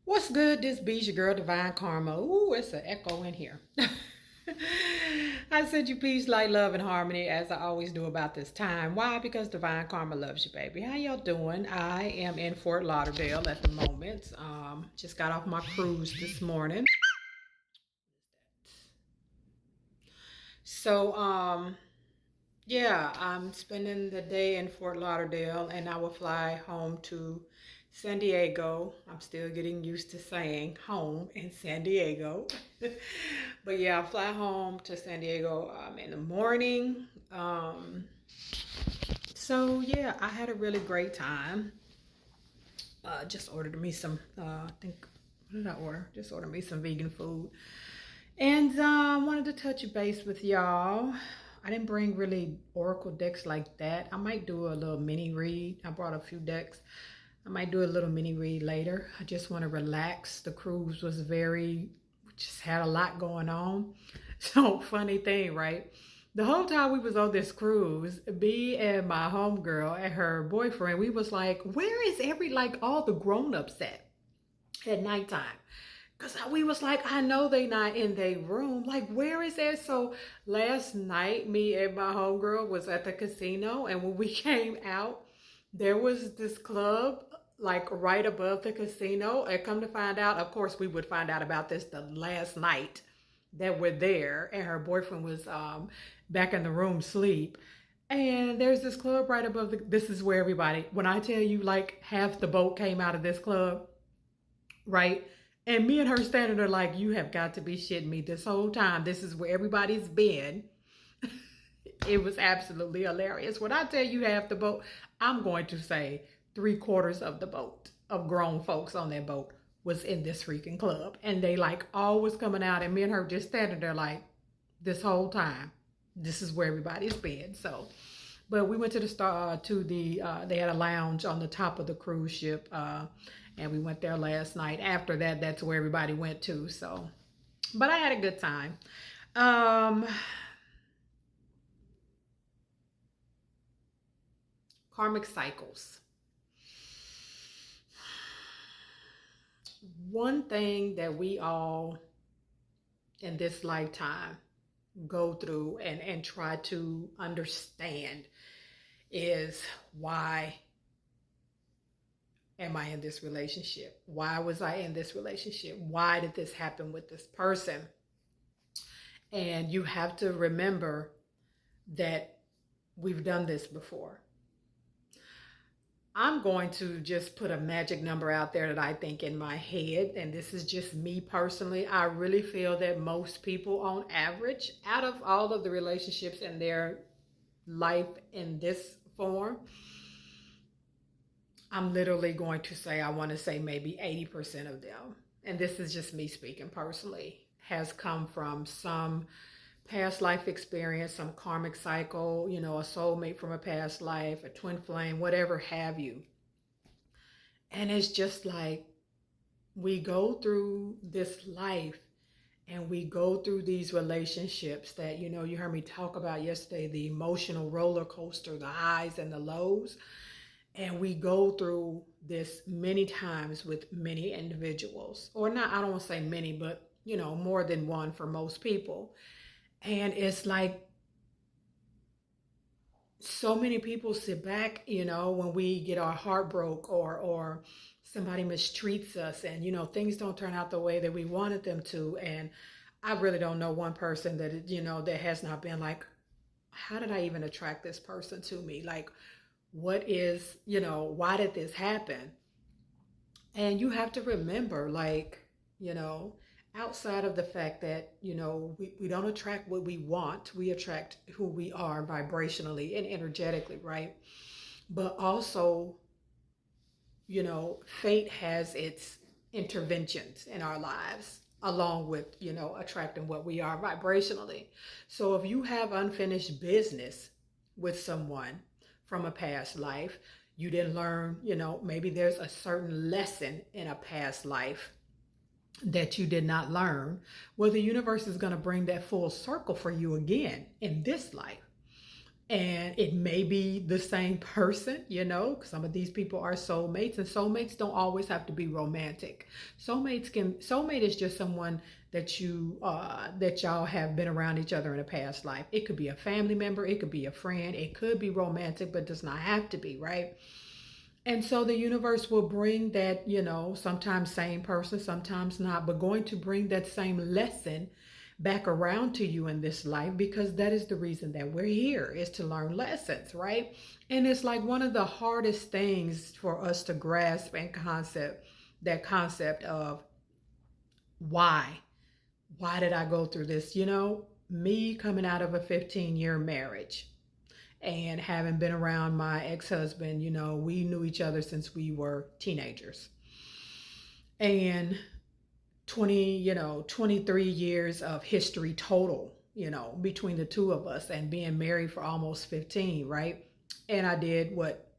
What's good? This be's your girl, Divine Karma. Ooh, it's an echo in here. I send you peace, light, love, and harmony as I always do about this time. Why? Because Divine Karma loves you, baby. How y'all doing? I am in Fort Lauderdale at the moment. Just got off my cruise this morning. So, yeah, I'm spending the day in Fort Lauderdale and I will fly home to San Diego. I'm still getting used to saying home in San Diego. But yeah, I'll fly home to San Diego in the morning. So yeah, I had a really great time. Just ordered me some, I think, what did I order? Just ordered me some vegan food. And wanted to touch base with y'all. I didn't bring really oracle decks like that. I might do a little mini read. I brought a few decks. I might do a little mini read later. I just want to relax. The cruise was just had a lot going on. So funny thing, right? The whole time we was on this cruise, me and my homegirl and her boyfriend, we was like, where is all the grown-ups at nighttime? Cause we was like, I know they not in their room. Like, where is that? So last night, me and my homegirl was at the casino, and when we came out, there was this club like right above the casino. And come to find out, of course, we would find out about this the last night that we're there, and her boyfriend was back in the room sleep. And there's this club right above this is where everybody, when I tell you like half the boat came out of this club, right? And me and her standing there like, you have got to be shitting me this whole time. This is where everybody's been. It was absolutely hilarious. When I tell you half the boat, I'm going to say 3/4 of the boat of grown folks on that boat was in this freaking club. And they like all was coming out and me and her just standing there like this whole time. This is where everybody's been. So, but we went to the they had a lounge on the top of the cruise ship. And we went there last night. After that, that's where everybody went to. So, but I had a good time. Um, Karmic cycles. One thing that we all in this lifetime go through and try to understand is why am I in this relationship? Why was I in this relationship? Why did this happen with this person? And you have to remember that we've done this before. I'm going to just put a magic number out there that I think in my head, and this is just me personally. I really feel that most people, on average, out of all of the relationships in their life in this form, I'm literally going to say, I want to say maybe 80% of them, and this is just me speaking personally, has come from some past life experience, some karmic cycle, you know, a soulmate from a past life, a twin flame, whatever have you. And it's just like we go through this life and we go through these relationships that, you know, you heard me talk about yesterday, the emotional roller coaster, the highs and the lows. And we go through this many times with many individuals, or not, I don't want to say many, but, you know, more than one for most people. And it's like so many people sit back, you know, when we get our heart broke or somebody mistreats us and, you know, things don't turn out the way that we wanted them to. And I really don't know one person that, you know, that has not been like, how did I even attract this person to me? Like, what is, you know, why did this happen? And you have to remember, like, you know, outside of the fact that, you know, we don't attract what we want, we attract who we are vibrationally and energetically, right? But also, you know, fate has its interventions in our lives along with, you know, attracting what we are vibrationally. So if you have unfinished business with someone from a past life, you didn't learn, you know, maybe there's a certain lesson in a past life that you did not learn. Well, the universe is going to bring that full circle for you again in this life. And it may be the same person, you know. Some of these people are soulmates, and soulmates don't always have to be romantic. Soulmate is just someone that that y'all have been around each other in a past life. It could be a family member, it could be a friend, it could be romantic, but does not have to be, right? And so the universe will bring that, you know, sometimes same person, sometimes not, but going to bring that same lesson back around to you in this life, because that is the reason that we're here, is to learn lessons, right? And it's like one of the hardest things for us to grasp and concept of why. Why did I go through this? You know, me coming out of a 15-year marriage and having been around my ex-husband, you know, we knew each other since we were teenagers. And 23 years of history total, you know, between the two of us, and being married for almost 15, right? And I did what,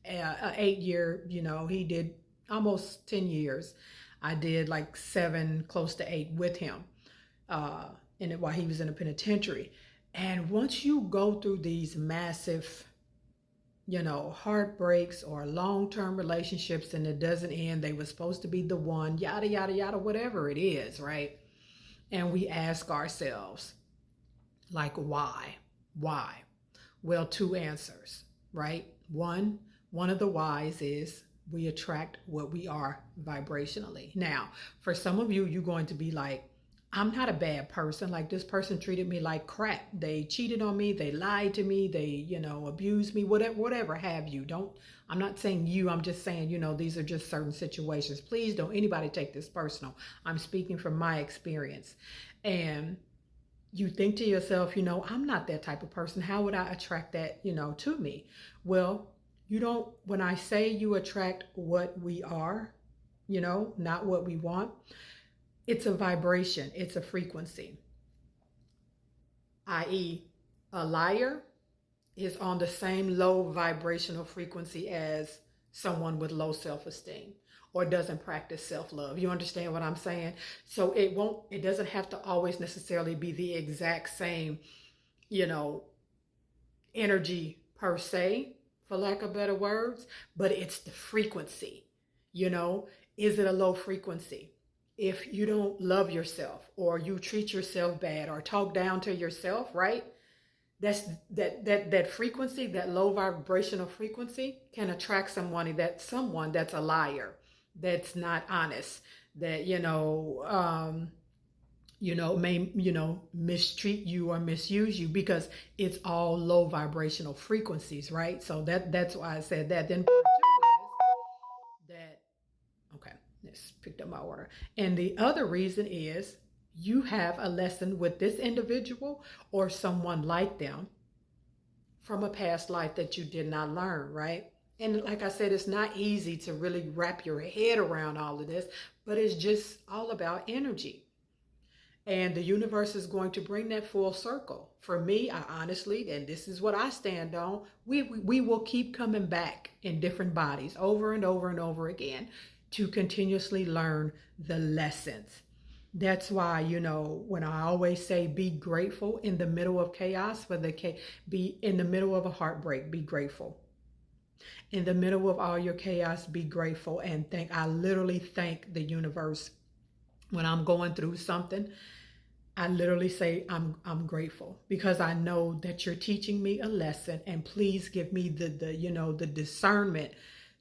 8 year, you know, he did almost 10 years. I did like 7, close to 8 with him, uh, while he was in a penitentiary. And once you go through these massive, you know, heartbreaks or long-term relationships and it doesn't end, they were supposed to be the one, yada, yada, yada, whatever it is, right? And we ask ourselves, like, why? Why? Well, two answers, right? One of the whys is we attract what we are vibrationally. Now, for some of you, you're going to be like, I'm not a bad person. Like, this person treated me like crap. They cheated on me. They lied to me. They, you know, abused me, whatever have you. I'm not saying you, I'm just saying, you know, these are just certain situations. Please don't anybody take this personal. I'm speaking from my experience. And you think to yourself, you know, I'm not that type of person. How would I attract that, you know, to me? Well, you don't, when I say you attract what we are, you know, not what we want, it's a vibration, it's a frequency. I.e., a liar is on the same low vibrational frequency as someone with low self-esteem or doesn't practice self-love. You understand what I'm saying? So it doesn't have to always necessarily be the exact same, you know, energy per se, for lack of better words, but it's the frequency. You know, is it a low frequency? If you don't love yourself, or you treat yourself bad, or talk down to yourself, right? That's that frequency, that low vibrational frequency, can attract someone that's a liar, that's not honest, that may mistreat you or misuse you, because it's all low vibrational frequencies, right? So that's why I said that. Then part two is that, okay, let's picked up my order. And the other reason is you have a lesson with this individual or someone like them from a past life that you did not learn, right? And like I said, it's not easy to really wrap your head around all of this, but it's just all about energy. And the universe is going to bring that full circle. For me, I honestly, and this is what I stand on, we will keep coming back in different bodies over and over and over again to continuously learn the lessons. That's why, you know, when I always say be grateful in the middle of chaos, be in the middle of a heartbreak, be grateful. In the middle of all your chaos, be grateful and I literally thank the universe when I'm going through something. I literally say I'm grateful, because I know that you're teaching me a lesson, and please give me the discernment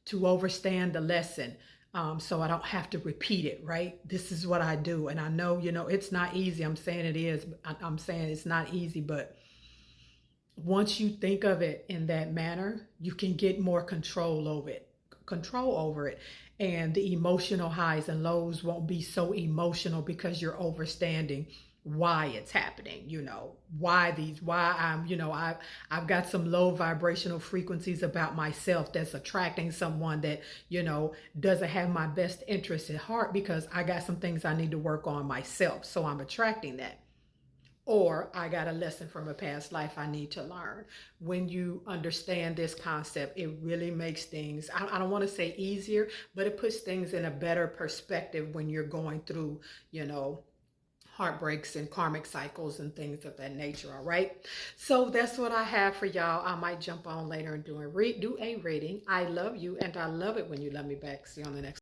to overstand the lesson, so I don't have to repeat it, right? This is what I do, and I know, you know, it's not easy. I'm saying it is. I'm saying it's not easy, but once you think of it in that manner, you can get more control over it, and the emotional highs and lows won't be so emotional, because you're overstanding why it's happening, you know, why I'm, you know, I've got some low vibrational frequencies about myself that's attracting someone that, you know, doesn't have my best interest at heart, because I got some things I need to work on myself, so I'm attracting that. Or I got a lesson from a past life I need to learn. When you understand this concept, it really makes things, I don't want to say easier, but it puts things in a better perspective when you're going through, you know, heartbreaks and karmic cycles and things of that nature. All right, so that's what I have for y'all. I might jump on later and do a reading. I love you, and I love it when you love me back. See you on the next